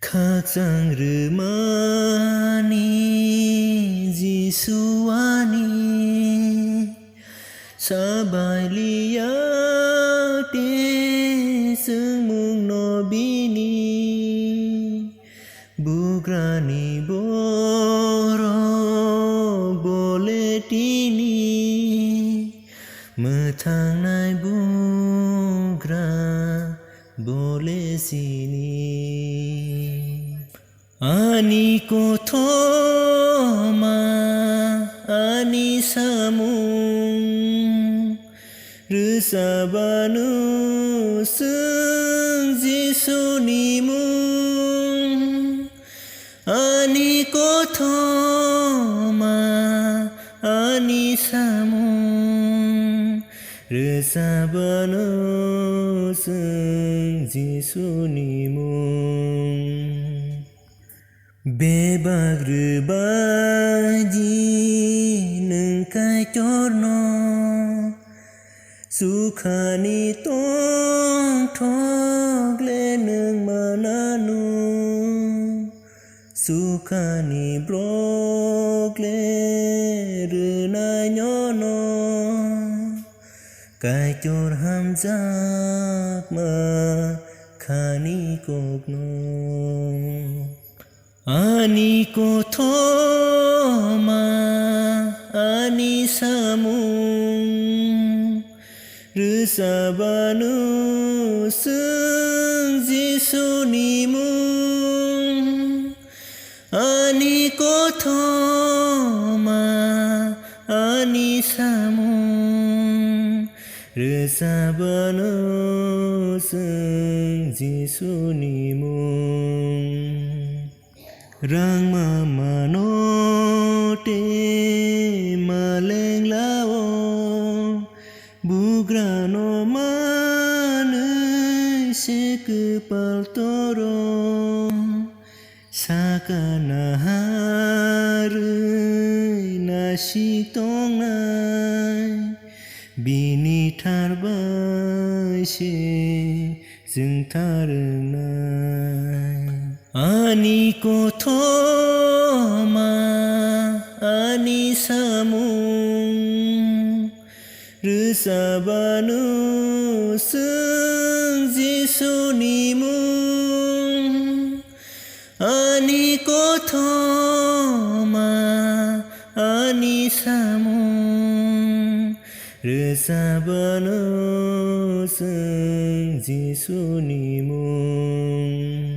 khác rằng rư mani Giêsu ani sa bài lia te sương mung no bini bugrani boro boletini mơ thang nai bugra bole sini ani ko thoma ani samung rư sa banu sương Giêsu ni mung ani ko thoma ani samung rư sa banu sương Giêsu ni mung bebak rư ba ji nâng kai chorno sukhani tong thok le nâng mananu sukhani brok le rư na nyono kai chor ham jak ma khani kok no ani ko thoma ani samung rư sa banu sương Giêsu ni mung ani ko thoma ani samung rư sa banu sương Giêsu ni mung rang ma no te ma leng lao bugra no ma ne se ku pal toro sakana haru na si tong nai bini thar bai se jung thar nai ani ko thoma ani samung rư sa banu sương Giêsu ni mung ani ko thoma ani samung rư sa banu sương Giêsu ni mung